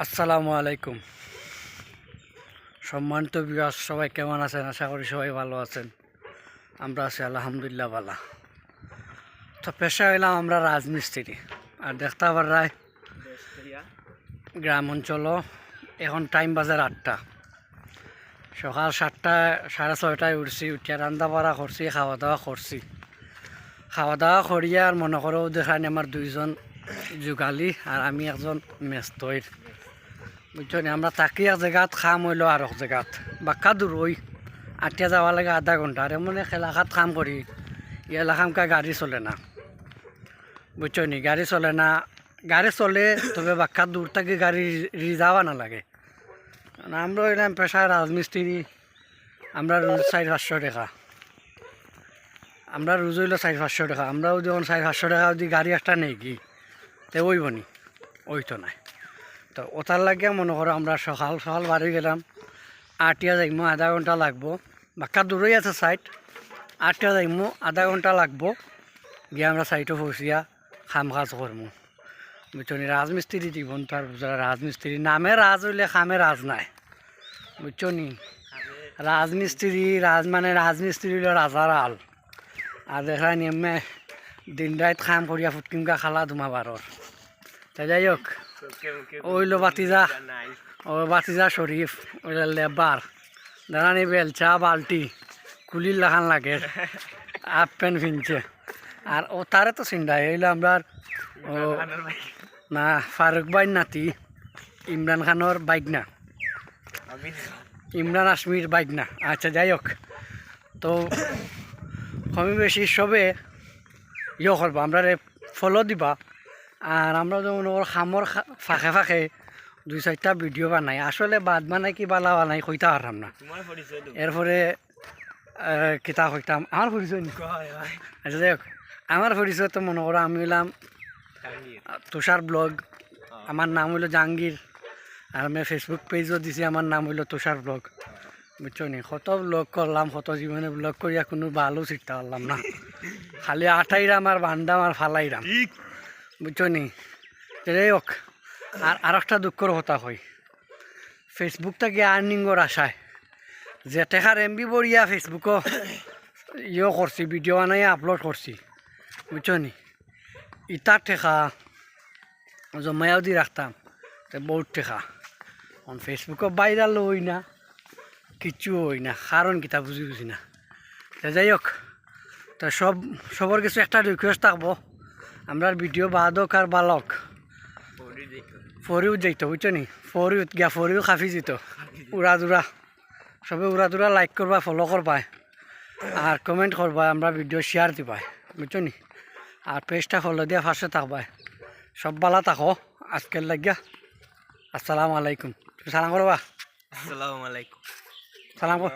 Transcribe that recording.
আসসালামু আলাইকুম। সম্মানিত ভিউয়ার্স, সবাই কেমন আছেন? আশা করি সবাই ভালো আছেন। আমরা আছি আলহামদুলিল্লাহ ভালো। তো পেশা হইলাম আমরা রাজমিস্ত্রি। আর দেখতে পারাই গ্রাম অঞ্চল এখন টাইম বাজার 8টা, সকাল 7টা 6:30টায় উঠছি, উঠিয়া রান্না বাড়া করছি, খাওয়া দাওয়া করিয়া আর মনে করো দেখানি আমার দুইজন যুগালি আর আমি একজন মেস্তইর, বুঝছেন। আমরা তাকি এক জায়গাত খাম হইলো আর এক জায়গাত বাক্কা দূর ওই আটিয়া যাওয়া লাগে আধা ঘন্টা। আর এমন এক এলাকাত খাম করি, এই এলাকামকা গাড়ি চলে না, বুঝছনি। গাড়ি চলে তবে বাক্কা দূর থেকে গাড়ি রিজার্ভ না লাগে। আমরা হইলাম পেশায় রাজমিস্ত্রি। আমরা রোজ 400-500 টাকা, আমরা রোজ হইলো 400-500 টাকা। আমরাও যখন 400-500 টাকা যদি গাড়ি একটা নেই কি তে ওইবনি, ওই তো নাই। তো ওটার লাগে মনে করো আমরা সকাল সকাল বাড়ি গেলাম, আটিয়া যাইমো আধা ঘন্টা লাগবো, বাক্কা দূরই আছে সাইড। আটিয়া যাইমো আধা ঘন্টা লাগবো, গিয়ে আমরা সাইডে পৌঁছিয়া খাম কাজ করবো, বুঝছনি। রাজমিস্ত্রি জীবন তো আর বুঝা, রাজমিস্ত্রি নামে রাজ হইলে খামে রাজ নাই, বুঝছনি। রাজমিস্ত্রি হইলে রাজার আল। আর দেখা নিয়মে দিন রাত খাম করিয়া ফুটকিমকা খালা ধুমা বারর। তাই যাই হোক, ওইলো বাতিজা শরীফ, ওইলা লেবার দাঁড়ানি বেলচা বালটি কুলির লাখান লাগে, হাফ প্যান্ট ফিনছে। আর ও তারে তো চিন্তাই হইলো আমরা না ফারুক ভাই নাতি ইমরান খানোর বাইক না, ইমরান আশমির বাইক না। আচ্ছা যাই হোক, তো কমই বেশি সবে করবো, আমরা ফলো দিবা। আর আমরা যেমন ওর খামর ফাঁকে ফাঁকে 2-4টা ভিডিও বানাই, আসলে বাদ বানাই কি বালা বানাই কইতা পারলাম না। এরপরে কিতা কইতাম আমার পরিচয় নি। আচ্ছা যাই হোক, আমার পরিচয় তো মনে করো আমি হইলাম তুষার ব্লগ, আমার নাম হইলো জাহাঙ্গীর। আর আমি ফেসবুক পেজও দিছি, আমার নাম হইলো তুষার ব্লগ, বুঝছো নি। কত ব্লগ করলাম, কত জীবনে ব্লগ করিয়া কোনো ভালো শিখতে পারলাম না, খালি আঠাইরাম আর বান্দাম আর ফালাইরাম, বুঝছো নি। যাই হোক, আর একটা দুঃখর কথা হয়, ফেসবুক থেকে আর্নিংর আশায় যে টেকার এমবি বড়িয়া ফেসবুকও করছি, ভিডিও বানাই আপলোড করছি, বুঝছো নি। ইটার টেকা জমায়াও দি রাখতাম, বহুত টেকা এখন ফেসবুকও ভাইরাল হই না, কিচ্ছু হই না, কারণ কিতা বুঝি না। যাই হোক, তো সবর কিছু একটা রিকোয়েস্ট থাকবো, আমরা ভিডিও বাদক আর বালক ফরিও যাইতো, বুঝছো নি। ফরিও খাফি যেত উড়াদুরা, সবে উড়াদুরা লাইক করবা, ফলো করবা আর কমেন্ট করবা, আমরা ভিডিও শেয়ার দিবা, বুঝছো নি। আর পেজটা ফলো দিয়া ফার্স্টে থাকবা। সব বালা থাকো আজকের লাগিয়া। আসসালামু আলাইকুম। সালাম করবা। আসসালামু আলাইকুম। সালাম কর।